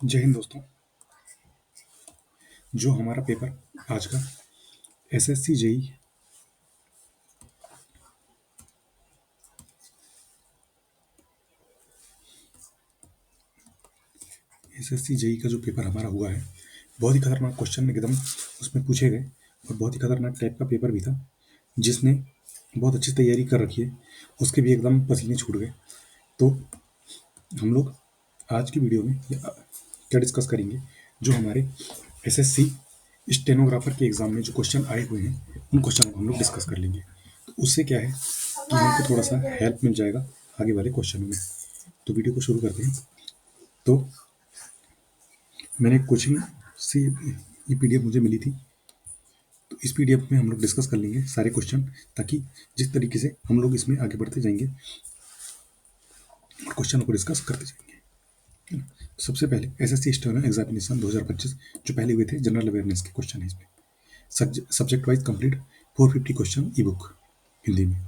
जय हिंद दोस्तों। जो हमारा पेपर आज का एसएससी जेई एसएससी जेई का जो पेपर हमारा हुआ है, बहुत ही खतरनाक क्वेश्चन एकदम उसमें पूछे गए और बहुत ही खतरनाक टाइप का पेपर भी था। जिसने बहुत अच्छी तैयारी कर रखी है उसके भी एकदम पसीने छूट गए। तो हम लोग आज की वीडियो में क्या डिस्कस करेंगे, जो हमारे एसएससी स्टेनोग्राफर के एग्जाम में जो क्वेश्चन आए हुए हैं उन क्वेश्चन को हम लोग डिस्कस कर लेंगे। तो उससे क्या है कि हमको थोड़ा सा हेल्प मिल जाएगा आगे वाले क्वेश्चनों में। तो वीडियो को शुरू करते हैं। तो मैंने कोचिंग से ये पीडीएफ मुझे मिली थी, तो इस पीडीएफ में हम लोग डिस्कस कर लेंगे सारे क्वेश्चन, ताकि जिस तरीके से हम लोग इसमें आगे बढ़ते जाएंगे और क्वेश्चनों को डिस्कस करते जाएंगे, है ना। सबसे पहले एसएससी स्टेनो एग्जामिनेशन 2025 जो पहले हुए थे, जनरल अवेयरनेस के क्वेश्चन है इसमें। सब्जेक्ट वाइज कंप्लीट 450 क्वेश्चन ई बुक हिंदी में।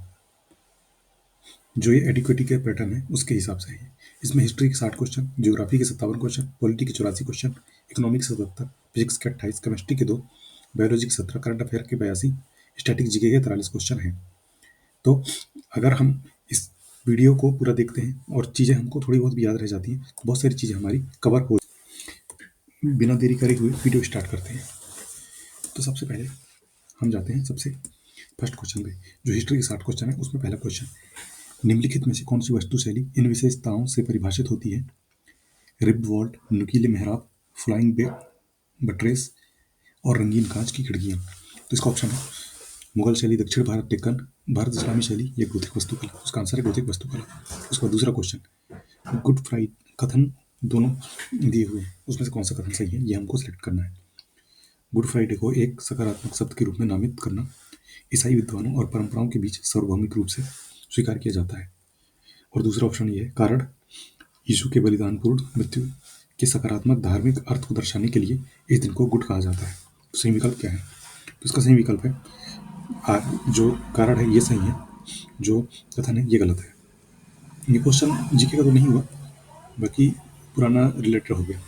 जो ये एडिक्विटी के पैटर्न है उसके हिसाब से है। इसमें हिस्ट्री के 60 क्वेश्चन, ज्योग्राफी के 57 क्वेश्चन, पॉलिटी के 84 क्वेश्चन, इकोनॉमिक्स के 77, फिजिक्स के 28, केमिस्ट्री के 2, बायोलॉजी के 17, करंट अफेयर के 82, स्टैटिक जीके के 43 क्वेश्चन हैं। तो अगर हम इस वीडियो को पूरा देखते हैं और चीज़ें हमको थोड़ी बहुत भी याद रह जाती हैं, तो बहुत सारी चीज़ें हमारी कवर हो। बिना देरी करे हुए वीडियो स्टार्ट करते हैं। तो सबसे पहले हम जाते हैं सबसे फर्स्ट क्वेश्चन पे, जो हिस्ट्री के 60 क्वेश्चन है उसमें पहला क्वेश्चन, निम्नलिखित में से कौन सी वस्तु शैली इन विशेषताओं से परिभाषित होती है? रिब वॉल्ट, नुकीले मेहराब, फ्लाइंग बट्रेस और रंगीन कांच की खिड़कियां। तो इसका ऑप्शन है मुगल शैली, दक्षिण भारत, डेक्कन, भारत इस्लामी शैली या गोथिक वास्तुकला। उसका आंसर है गोथिक वास्तुकला। उसका दूसरा क्वेश्चन, गुड फ्राइडे कथन दोनों दिए हुए हैं, उसमें से कौन सा कथन सही है, ये हमको सिलेक्ट करना है। गुड फ्राइडे को एक सकारात्मक शब्द के रूप में नामित करना ईसाई विद्वानों और परंपराओं के बीच सार्वभौमिक रूप से स्वीकार किया जाता है। और दूसरा ऑप्शन ये है, कारण यीशु के बलिदानपूर्ण मृत्यु के सकारात्मक धार्मिक अर्थ को दर्शाने के लिए इस दिन को गुड कहा जाता है। तो सही विकल्प क्या है? तो इसका सही विकल्प है जो कारण है ये सही है, जो कथन है ये गलत है। ये क्वेश्चन जीके का तो नहीं हुआ, बाकी पुराना रिलेटेड हो गया।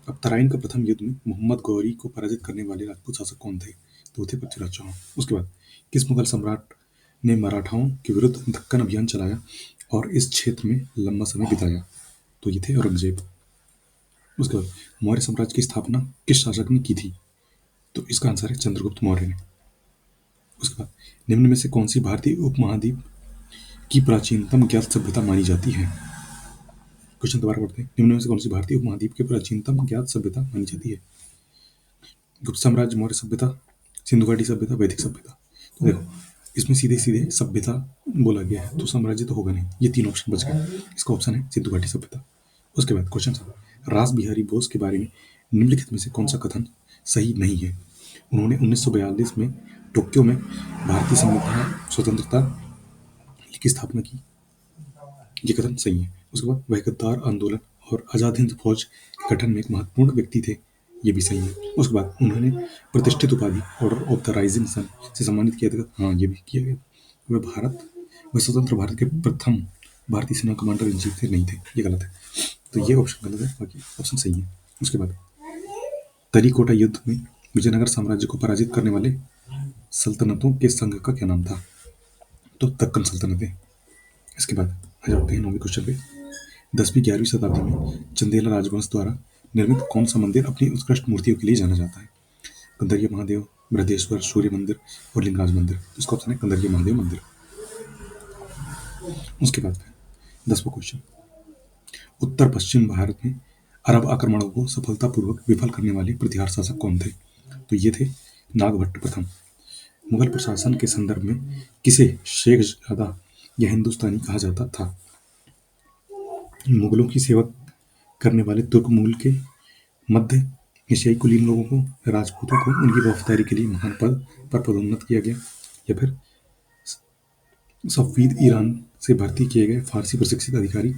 अब तराइन का प्रथम युद्ध में मोहम्मद गौरी को पराजित करने वाले राजपूत शासक कौन थे? तो थे पृथ्वीराज चौहान। उसके बाद किस मुगल सम्राट ने मराठाओं के विरुद्ध दक्कन अभियान चलाया और इस क्षेत्र में लंबा समय बिताया? तो ये थे औरंगजेब। उसके बाद मौर्य साम्राज्य की स्थापना किस शासक ने की थी? तो इसका आंसर है चंद्रगुप्त मौर्य ने। उसके बाद निम्न में से कौन सी भारतीय उपमहाद्वीप की प्राचीनतम ज्ञात सभ्यता मानी जाती है? क्वेश्चन दोबारा पढ़ते हैं। निम्न में से कौन सी भारतीय उपमहाद्वीप की प्राचीनतम ज्ञात सभ्यता मानी जाती है? गुप्त साम्राज्य, मौर्य सभ्यता, सिंधु घाटी सभ्यता, वैदिक सभ्यता। तो देखो इसमें सीधे सीधे सभ्यता बोला गया है, तो साम्राज्य तो होगा नहीं, ये तीन ऑप्शन बच गए। इसका ऑप्शन है सिंधु घाटी सभ्यता। उसके बाद क्वेश्चन रास बिहारी बोस के बारे में निम्नलिखित में से कौन सा कथन सही नहीं है? उन्होंने 1942 में टोक्यो में भारतीय संविधान स्वतंत्रता की स्थापना की, ये कथन सही है। उसके बाद वह गद्दार आंदोलन और आजाद हिंद फौज के गठन में एक महत्वपूर्ण व्यक्ति थे, ये भी सही है। उसके बाद उन्होंने प्रतिष्ठित उपाधि Order of the Rising Sun से सम्मानित किया था, हाँ ये भी किया गया। वह स्वतंत्र भारत के प्रथम भारतीय सेना कमांडर इन चीफ थे, नहीं थे, ये गलत है। तो ये ऑप्शन गलत है, बाकी ऑप्शन सही है। उसके बाद तरीकोटा युद्ध में विजयनगर साम्राज्य को पराजित करने वाले सल्तनतों के संघ का क्या नाम था? तो दक्कन सल्तनतें। इसके बाद आ जाते हैं 9वें क्वेश्चन पे। 10वीं-11वीं शताब्दी में चंदेला राजवंश द्वारा निर्मित कौन सा मंदिर अपनी उत्कृष्ट मूर्तियों के लिए जाना जाता है? कंदरिया महादेव, बृहदेश्वर, सूर्य मंदिर और लिंगराज मंदिर। इसका ऑप्शन है कंदरिया महादेव मंदिर। उसके बाद 10वां क्वेश्चन, उत्तर पश्चिम भारत में अरब आक्रमणों को सफलतापूर्वक विफल करने वाले प्रतिहार शासक कौन थे? तो ये थे नागभट्ट प्रथम। मुगल प्रशासन के संदर्भ में किसे शेखजादा या हिंदुस्तानी कहा जाता था? मुगलों की सेवा करने वाले तुर्क मूल के मध्य एशियाई कुलीन लोगों को, राजपूतों को उनकी वफादारी के लिए महान पद पर पदोन्नत किया गया, या फिर सफवीद ईरान से भर्ती किए गए फारसी प्रशिक्षित अधिकारी।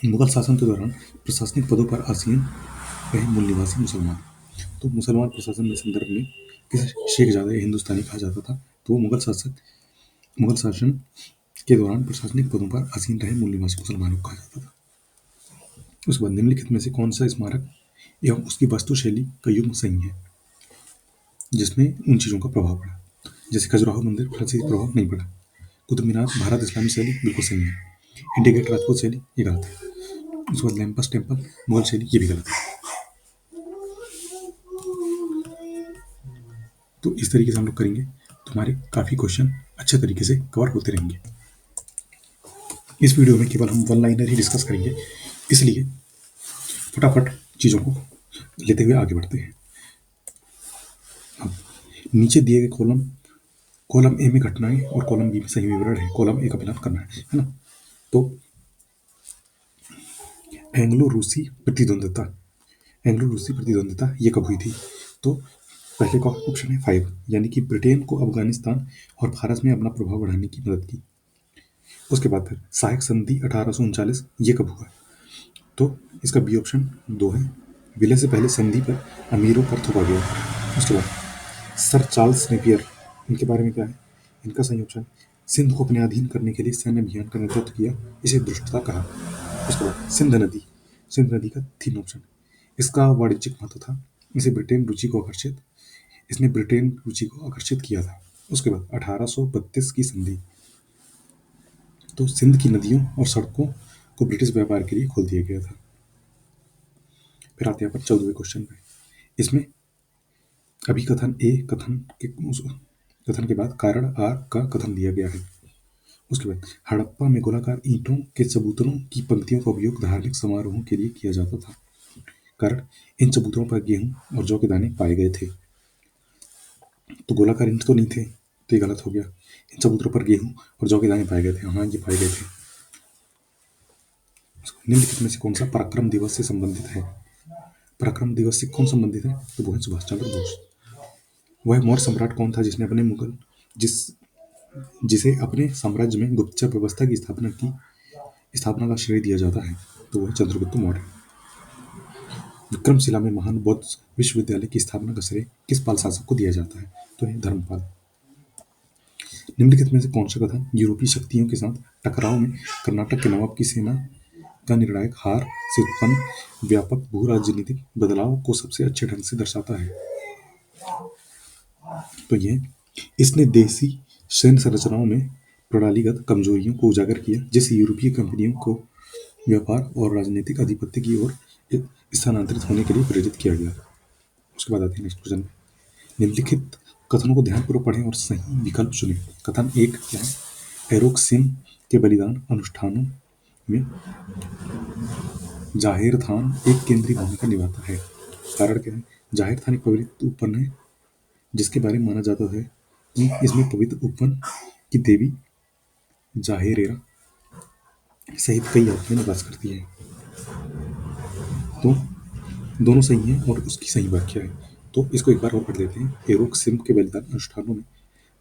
मुगल शासन के दौरान प्रशासनिक पदों पर आसीन रहे मूल निवासी मुसलमान। तो मुसलमान प्रशासन के संदर्भ में किसे शेखजादा या हिंदुस्तानी कहा जाता था? तो वो मुगल शासन के दौरान प्रशासनिक पदों पर आसीन रहे मूल निवासी मुसलमानों को कहा जाता था। उसके बाद निम्नलिखित में से कौन सा स्मारक एवं उसकी वास्तुशैली का युग्म सही है जिसमें उन चीज़ों का प्रभाव पड़ा। जैसे खजुराहो मंदिर फ्रांसीसी प्रभाव नहीं पड़ा। कुतुब मीनार भारत इस्लामी शैली बिल्कुल सही है। इंडिया गेट राजपूत शैली ये गलत है। उसके बाद लैम्पस टेम्पल मुगल शैली ये भी गलत है। तो इस तरीके से हम लोग करेंगे तो हमारे काफ़ी क्वेश्चन अच्छे तरीके से कवर होते रहेंगे। इस वीडियो में केवल हम वन लाइनर ही डिस्कस करेंगे, इसलिए फटाफट चीज़ों को लेते हुए आगे बढ़ते हैं। अब नीचे दिए गए कॉलम ए में घटनाएं और कॉलम बी में सही विवरण है। कॉलम ए का मिलान करना है ना। तो एंग्लो रूसी प्रतिद्वंद्विता ये कब हुई थी? तो पहले का ऑप्शन है 5, यानी कि ब्रिटेन को अफगानिस्तान और भारत में अपना प्रभाव बढ़ाने की मदद की। उसके बाद फिर सहायक संधि 1839 ये कब हुआ? तो इसका बी ऑप्शन 2 है। विलय से पहले संधि पर अमीरों पर थोपा गया। उसके बाद सर चार्ल्स नेपियर, इनके बारे में क्या है? इनका सही ऑप्शन सिंध को अपने अधीन करने के लिए सैन्य अभियान का नेतृत्व किया, इसे दुष्टता कहा। उसके बाद सिंध नदी का 3 ऑप्शन। इसका वाणिज्यिक महत्व था, इसने ब्रिटेन रुचि को आकर्षित किया था। उसके बाद 1832 की संधि, तो सिंध की नदियों और सड़कों को ब्रिटिश व्यापार के लिए खोल दिया गया था। फिर आते हैं पर 14वें क्वेश्चन पे। इसमें अभिकथन ए कथन के बाद कारण आर का कथन दिया गया है। उसके बाद हड़प्पा में गोलाकार ईंटों के चबूतरों की पंक्तियों का उपयोग धार्मिक समारोहों के लिए किया जाता था। कारण इन चबूतरों पर गेहूं और जौ के दाने पाए गए थे। तो गोलाकार ईंट तो नहीं थे, तो ये गलत हो गया। इन चबूतरों पर गेहूं और जौ के दाने पाए गए थे, हाँ ये पाए गए थे। निम्नलिखित में से कौन सा पराक्रम दिवस से संबंधित है? पराक्रम दिवस से कौन संबंधित है? तो वो है सुभाष चंद्र बोस। वह मौर्य सम्राट कौन था जिसे अपने साम्राज्य में गुप्तचर व्यवस्था की स्थापना का श्रेय दिया जाता है? तो वह चंद्रगुप्त मौर्य। विक्रमशिला में महान बौद्ध विश्वविद्यालय की स्थापना का श्रेय किस पाल शासक को दिया जाता है? तो है धर्मपाल। निम्नलिखित में से कौन सा कथन यूरोपीय शक्तियों के साथ टकराव में कर्नाटक के नवाब की सेना का निर्णायक हार से उत्पन्न व्यापक भू राजनीतिक बदलाव को सबसे अच्छे ढंग से दर्शाता है? तो ये इसने देसी सैन्य संरचनाओं में प्रणालीगत कमजोरियों को उजागर किया, जिससे यूरोपीय कंपनियों को व्यापार और राजनीतिक आधिपत्य की ओर स्थानांतरित होने के लिए प्रेरित किया गया। उसके बाद आते हैं नेक्स्ट क्वेश्चन। निम्नलिखित कथनों को ध्यानपूर्वक पढ़ें और सही विकल्प चुनें। कथन 1 क्या है? एरोक सिंह के बलिदान अनुष्ठानों में जाहिर थान एक केंद्रीय भूमिका निभाता है। कारण क्या है? जाहिर थान एक पवित्र उपवन है, जिसके बारे में माना जाता है कि इसमें पवित्र उपवन की देवी जाहेरेरा सहित कई आत्माएं निवास करती हैं। तो दोनों सही हैं और उसकी सही व्याख्या है। तो इसको एक बार और पढ़ लेते हैं। एरोक सिंह के बलिदान अनुष्ठानों में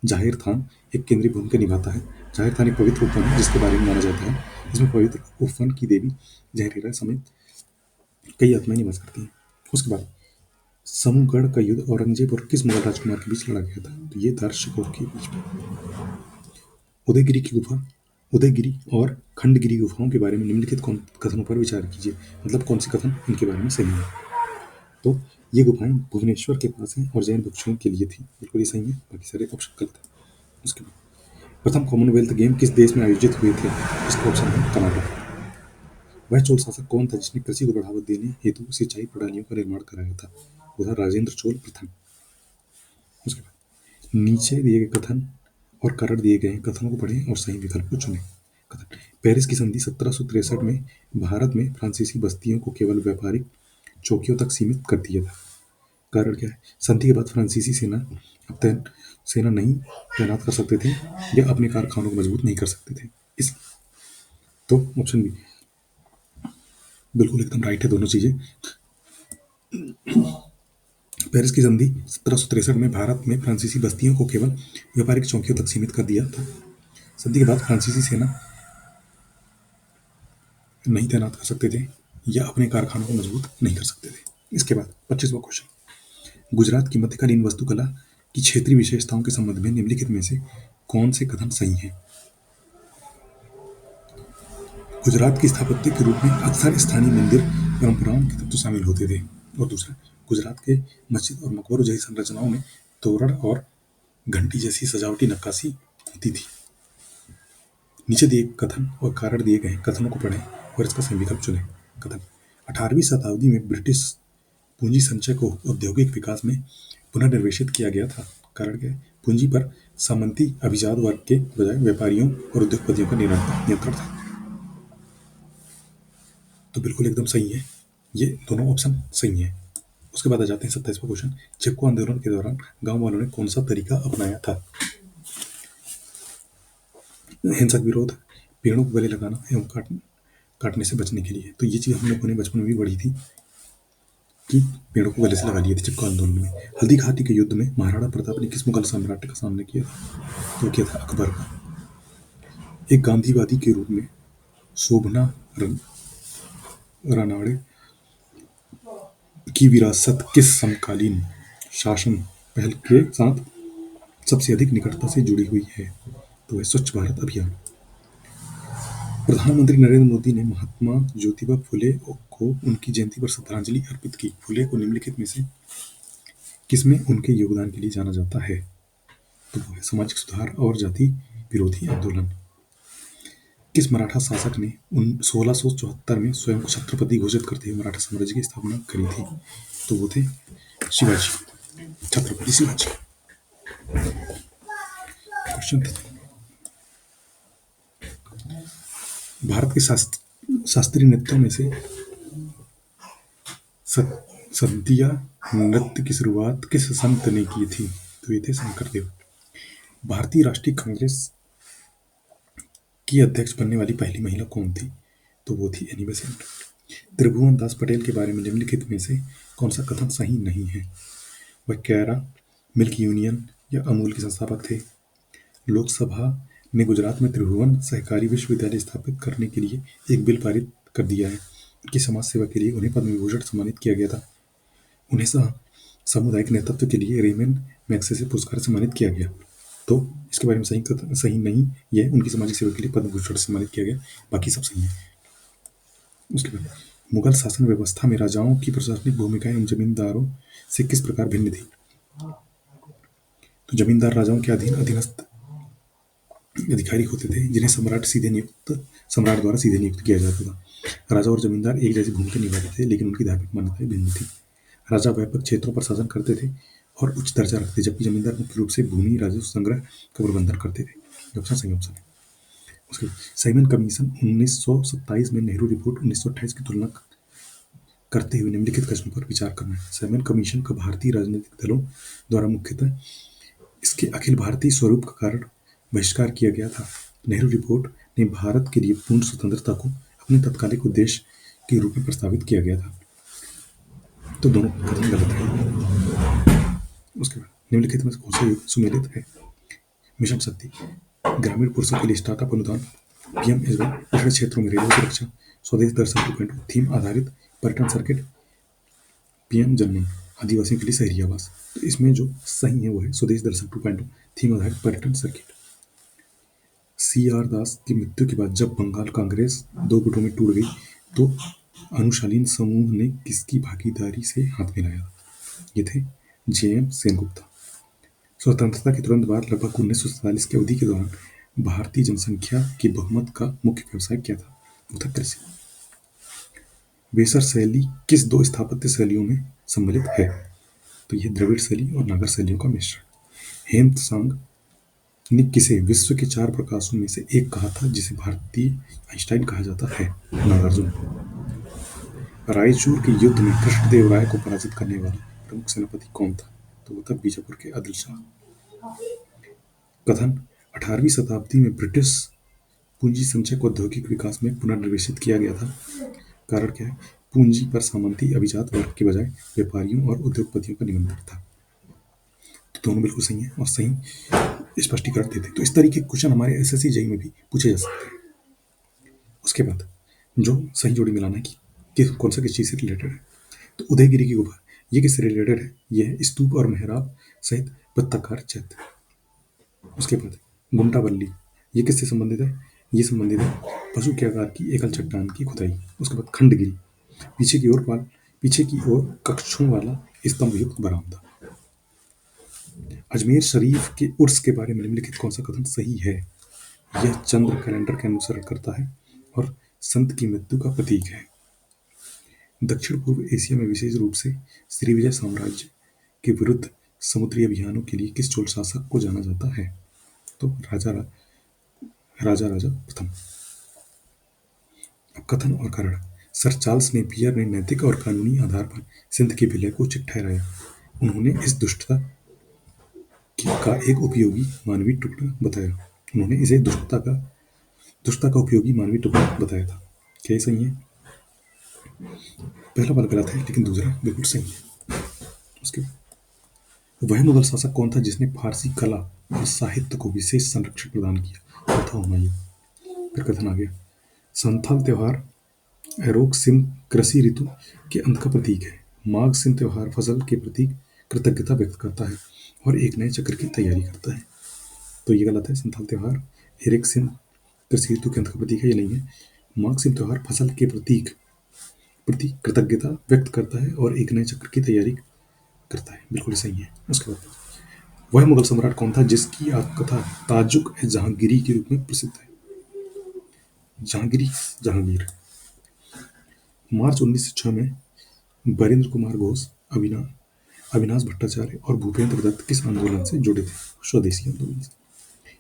जाहिर थान एक केंद्रीय भूमिका निभाता है। जाहिर थान एक पवित्र उपवन है, जिसके बारे में माना जाता है इसमें पवित्र उपवन की देवी जहरीरा समेत कई आत्माएं निवास करती हैं। उसके बाद समूहगढ़ का युद्ध औरंगजेब और किस मुगल राजकुमार के बीच लड़ा गया था? तो ये था शिकोह के बीच में। उदयगिरी और खंडगिरी गुफाओं के बारे में निम्नलिखित कथनों पर विचार कीजिए। मतलब कौन से कथन इनके बारे में सही है? तो ये गुफाएं भुवनेश्वर के पास हैं और जैन भिक्षुओं के लिए थी। बिल्कुल ये सही है, बाकी सारे ऑप्शन गलत है। उसके बाद प्रथम कॉमनवेल्थ गेम किस देश में आयोजित हुए थे? इसका ऑप्शन है कनाडा। वह चोल शासक कौन था जिसने कृषि को बढ़ावा देने हेतु सिंचाई प्रणालियों का निर्माण कराया था? वो था राजेंद्र चोल प्रथम। उसके बाद नीचे दिए गए कथन और कारण दिए गए कथनों को पढ़ें और सही विकल्प को चुनें। कथन पेरिस की संधि 1763 में भारत में फ्रांसीसी बस्तियों को केवल व्यापारिक चौकियों तक सीमित कर दिया था। कारण क्या है? संधि के बाद फ्रांसीसी सेना नहीं तैनात कर सकते थे या अपने कारखानों को मजबूत नहीं कर सकते थे। इस तो ऑप्शन बी बिल्कुल एकदम राइट है दोनों चीजें। पेरिस की संधि 1763 में भारत में फ्रांसीसी बस्तियों को केवल व्यापारिक चौकियों तक सीमित कर दिया था। संधि के बाद फ्रांसीसी सेना नहीं तैनात कर सकते थे या अपने कारखानों को मजबूत नहीं कर सकते थे। इसके बाद 25वां क्वेश्चन। गुजरात की मध्यकालीन वास्तुकला की क्षेत्रीय विशेषताओं के संबंध में निम्नलिखित में से कौन से कथन सही हैं? गुजरात की स्थापत्य के रूप में अक्सर स्थानीय मंदिर परंपराओं के तत्व शामिल होते थे। और दूसरा, गुजरात के मस्जिद और मकबरों जैसी संरचनाओं में तोरण और घंटी जैसी सजावटी नक्काशी होती थी। नीचे दिए कथन और कारण दिए गए कथनों को पढ़ें और इसका सही विकल्प चुनें। कथन: 18वीं शताब्दी में ब्रिटिश पूंजी संचय को औद्योगिक विकास में पुनर्निवेशित किया गया था। कारण क्या है? पूंजी पर सामंती अभिजात वर्ग के बजाय व्यापारियों और उद्योगपतियों का नियंत्रण था। तो बिल्कुल एकदम सही है, ये दोनों ऑप्शन सही है। उसके बाद आ जाते हैं 27वां क्वेश्चन। चिपको आंदोलन के दौरान गांव वालों ने कौन सा तरीका अपनाया था? हिंसक विरोध, पेड़ों को गले लगाना एवं काटने से बचने के लिए। तो ये चीज हम लोगों ने बचपन में भी पढ़ी थी कि पेड़ों को गले से लगा लिए थे चिपको आंदोलन में। हल्दी घाटी के युद्ध में महाराणा प्रताप ने किस मुगल सम्राट का सामना किया था? तो किया था अकबर का। एक गांधीवादी के रूप में शोभना रानाडे की विरासत किस समकालीन शासन पहल के साथ सबसे अधिक निकटता से जुड़ी हुई है? तो है स्वच्छ भारत अभियान। प्रधानमंत्री नरेंद्र मोदी ने महात्मा ज्योतिबा फुले को उनकी जयंती पर श्रद्धांजलि अर्पित की। फुले को निम्नलिखित में से किसमें उनके योगदान के लिए जाना जाता है? तो वो है सामाजिक सुधार और जाति विरोधी आंदोलन। किस मराठा शासक ने 1674 में स्वयं को छत्रपति घोषित करते हुए मराठा साम्राज्य की स्थापना करी थी? तो वो थे शिवाजी, छत्रपति शिवाजी। क्वेश्चन: भारत के शास्त्रीय नृत्यों में से संध्या नृत्य की शुरुआत किस संत ने की थी? तो ये थे शंकरदेव। भारतीय राष्ट्रीय कांग्रेस की अध्यक्ष बनने वाली पहली महिला कौन थी? तो वो थी एनी बेसेंट। त्रिभुवन दास पटेल के बारे में निम्नलिखित में से कौन सा कथन सही नहीं है? वह कैरा मिल्क यूनियन या अमूल के संस्थापक थे। लोकसभा ने गुजरात में त्रिभुवन सहकारी विश्वविद्यालय स्थापित करने के लिए एक बिल पारित कर दिया है। उनकी समाज सेवा के लिए उन्हें पद्म विभूषण सम्मानित किया गया था। उन्हें सामुदायिक नेतृत्व के लिए रेमन मैग्सेसे पुरस्कार से सम्मानित किया गया। तो इसके बारे में सही नहीं, यह उनकी सामाजिक सेवा के लिए पद्म भूषण से सम्मानित किया गया, बाकी सब सही है। उसके बाद मुगल शासन व्यवस्था में राजाओं की प्रशासनिक भूमिकाएं उन जमींदारों से किस प्रकार भिन्न थी? तो जमींदार राजाओं के अधीनस्थ अधिकारी होते थे जिन्हें सम्राट द्वारा सीधे नियुक्त किया जाता था। राजा और जमींदार एक जैसी भूमिका निभाते थे, लेकिन उनकी धार्मिक मान्यताएं भिन्न थी। राजा व्यापक क्षेत्रों पर शासन करते थे और उच्च दर्जा रखते, जबकि जमींदार मुख्य रूप से भूमि राजस्व संग्रह का प्रबंधन करते थे। ऑप्शन सही ऑप्शन है। उसके साइमन कमीशन 1927 में नेहरू रिपोर्ट 1928 की तुलना करते हुए निम्नलिखित कथनों पर विचार करना है। साइमन कमीशन का भारतीय राजनीतिक दलों द्वारा मुख्यतः इसके अखिल भारतीय स्वरूप का कारण बहिष्कार किया गया था। नेहरू रिपोर्ट ने भारत के लिए पूर्ण स्वतंत्रता को अपने तत्कालिक उद्देश्य के रूप में प्रस्तावित किया गया था। तो दोनों कथन गलत है। उसके बाद निम्नलिखित में कौन सा युग सुमेलित है? मिशन शक्ति, ग्रामीण पुरुषों के लिए स्टार्टअप अनुदान, पीएमएसवाई, पिछड़े क्षेत्रों में रेलवे सुरक्षा, स्वदेश दर्शन 2.0, थीम आधारित पर्यटन सर्किट, पीएम जनमन, आदिवासियों के लिए शहरी आवास। तो इसमें जो सही है वो है स्वदेश दर्शन 2.0, थीम आधारित पर्यटन सर्किट। CR दास की मृत्यु के बाद जब बंगाल कांग्रेस दो गुटों में टूट गई तो अनुशालीन समूह ने किसकी भागीदारी से हाथ मिलाया? ये थे JM सेनगुप्ता। स्वतंत्रता के तुरंत बाद लगभग 1947 की अवधि के दौरान भारतीय जनसंख्या के बहुमत का मुख्य व्यवसाय क्या था? उत्तर कृषि। वेसर शैली किस दो स्थापत्य शैलियों में सम्मिलित है? तो यह द्रविड़ शैली और नागर शैलियों का मिश्रण। हेमत्सांग ने किसे विश्व के 4 प्रकाशों में से एक कहा था, जिसे भारतीय आइंस्टाइन कहा जाता है? नागार्जुन। रायचूर के युद्ध में कृष्णदेवराय को पराजित करने वाला प्रमुख सेनापति कौन था? तो वो था बीजापुर के आदिल शाह। कथन: 18वीं शताब्दी में ब्रिटिश पूंजी संचय को औद्योगिक विकास में पुनर्निवेशित किया गया था। कारण क्या है? पूंजी पर सामंती अभिजात वर्ग के बजाय व्यापारियों और उद्योगपतियों का नियंत्रण था। तो दोनों बिल्कुल सही है और सही स्पष्टीकरण देते। तो इस तरीके के क्वेश्चन हमारे SSC JEE में भी पूछे जा सकते हैं। उसके बाद जो सही जोड़ी मिलाना है कि कौन सा किस चीज से रिलेटेड है। तो उदयगिरी की गुफा ये किससे रिलेटेड है? यह है स्तूप और मेहराब सहित वृत्ताकार चैत्य। उसके बाद गुमटावल्ली ये किससे संबंधित है? ये संबंधित है पशु के आकार की एकल चट्टान की खुदाई। उसके बाद खंडगिरी, पीछे की ओर कक्षों वाला स्तंभ युक्त बरामदा। अजमेर शरीफ के उर्स के बारे में निम्नलिखित कौन सा कथन सही है? यह चंद्र कैलेंडर के अनुसरण करता है और संत की मृत्यु का प्रतीक है। दक्षिण पूर्व एशिया में विशेष रूप से श्रीविजय साम्राज्य के विरुद्ध समुद्री अभियानों के लिए किस चोल शासक को जाना जाता है? तो राजा प्रथम। अब कथन और कारण। सर चार्ल्स नेपियर ने नैतिक और कानूनी आधार पर सिंध के विलय को उचित ठहराया। उन्होंने इस का एक उपयोगी मानवीय टुकड़ा बताया। उन्होंने इसे दुष्टता का उपयोगी मानवीय टुकड़ा बताया था। क्या ये सही है? पहला वाला गलत है, लेकिन दूसरा बिल्कुल सही है। उसके वह मुगल शासक कौन था जिसने फारसी कला और साहित्य को विशेष संरक्षण प्रदान किया? वो था हुमायूं। फिर कथन आ गया, संथाल त्योहार एरोक सिम कृषि ऋतु के अंत का प्रतीक है। माघ सिम त्योहार फसल के प्रति कृतज्ञता व्यक्त करता है और एक नए चक्र की तैयारी करता है। तो ये गलत है। संथाल त्योहार एरेक सिम कृषि ऋतु के अंत का प्रतीक है, ये नहीं है। माघ सिम त्योहार फसल के प्रति कृतज्ञता व्यक्त करता है और एक नए चक्र की तैयारी करता है, बिल्कुल सही है। उसके बाद वह मुगल सम्राट कौन था जिसकी आत्मकथा ताजुक ए जहांगीरी के रूप में प्रसिद्ध है? जहांगीर। मार्च 1906 में बरेंद्र कुमार घोष, अविनाश भट्टाचार्य और भूपेंद्र दत्त किस आंदोलन से जुड़े थे? स्वदेशी आंदोलन से।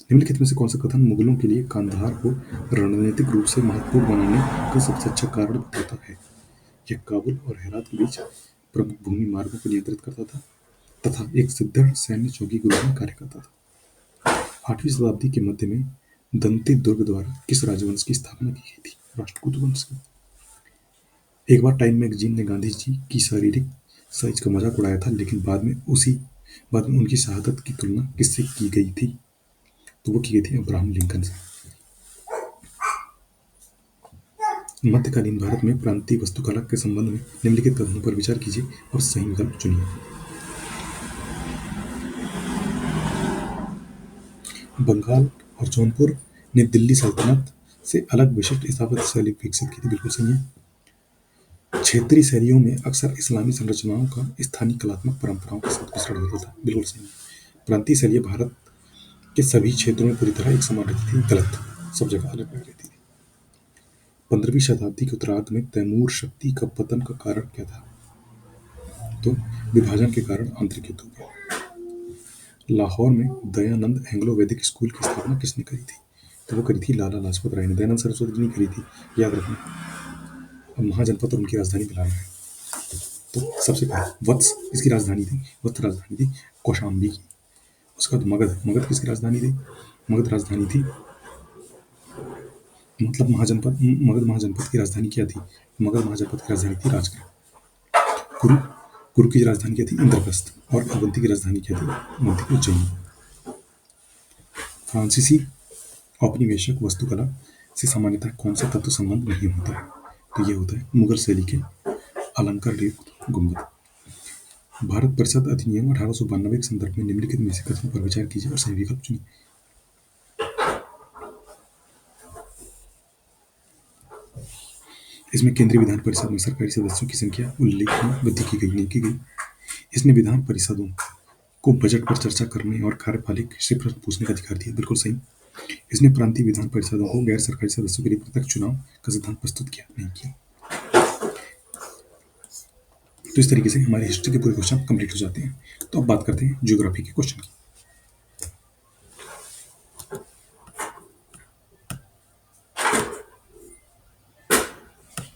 निम्नलिखित में से कौन सा कथन मुगलों के लिए कांधार को रणनीतिक रूप से महत्वपूर्ण बनाने का सबसे अच्छा कारण बताता है? यह काबुल और हेरात के बीच प्रमुख भूमि मार्गों को नियंत्रित करता था तथा एक सुदृढ़ सैन्य चौकी के रूप में कार्य करता था। 8वीं शताब्दी के मध्य में दंती दुर्ग द्वारा किस राजवंश की स्थापना की गई थी? राष्ट्रकूट वंश की। एक बार टाइम मैगजीन ने गांधी जी की शारीरिक साइज का मजाक उड़ाया था, लेकिन बाद में उनकी शहादत की तुलना किससे की गई थी? तो वो की गई थी अब्राहम लिंकन से। मध्यकालीन भारत में प्रांतीय वास्तुकला के संबंध में निम्नलिखित कथनों पर विचार कीजिए और सही विकल्प चुनिए। बंगाल और जौनपुर ने दिल्ली सल्तनत से अलग विशिष्ट स्थापत्य शैली विकसित की थी, बिल्कुल सही है। क्षेत्रीय शैलियों में अक्सर इस्लामी संरचनाओं का स्थानीय कलात्मक परंपराओं के साथ मिश्रण होता था, बिल्कुल सही है। प्रांतीय शैलियाँ भारत के सभी क्षेत्रों में पूरी तरह एक समान रहती थी, गलत, सब जगह अलग अलग रहती थी। 15वीं शताब्दी के उत्तरार्ध में तैमूर शक्ति का पतन का कारण क्या था? तो विभाजन के कारण आंतरिक युद्ध हो गया। लाहौर में दयानंद एंग्लो वैदिक स्कूल की स्थापना किसने करी थी? तो वो करी थी लाला लाजपत राय ने। दयानंद सरस्वती ने करी थी, याद रखना। अब महाजनपद और उनकी राजधानी बिलाना है। तो सबसे पहले वत्स किसकी राजधानी थी? वत्स राजधानी थी कौशाम्बी की। उसके बाद मगध किसकी राजधानी थी? मगध राजधानी थी मगध महाजनपद की राजधानी क्या थी? मगध महाजनपद की राजधानी थी राजगृह। कुरु कुरु की राजधानी क्या थी? इंद्रप्रस्थ। और अवंती की राजधानी क्या थी? अवंती की उज्जैन। फ्रांसीसी औपनिवेशिक वास्तुकला से सामान्यतः कौन सा तत्व संबंध नहीं होता है? तो ये होता है मुगल शैली के अलंकार युक्त गुंबद। भारत परिषद अधिनियम 1892 के संदर्भ में निम्नलिखित में से कथनों पर विचार कीजिए और सही विकल्प चुनिए। इसमें केंद्रीय विधान परिषद में सरकारी सदस्यों की संख्या उल्लेखनीय वृद्धि की गई नहीं की गई। इसने विधान परिषदों को बजट पर चर्चा करने और कार्यपालिक से प्रश्न पूछने का अधिकार दिया, बिल्कुल सही। इसने प्रांतीय विधान परिषदों को गैर सरकारी सदस्यों के लिए प्रत्यक्ष चुनाव का सिद्धांत प्रस्तुत किया नहीं किया। तो इस तरीके से हमारे हिस्ट्री के पूरे क्वेश्चन कंप्लीट हो जाते हैं। तो अब बात करते हैं ज्योग्राफी के क्वेश्चन की।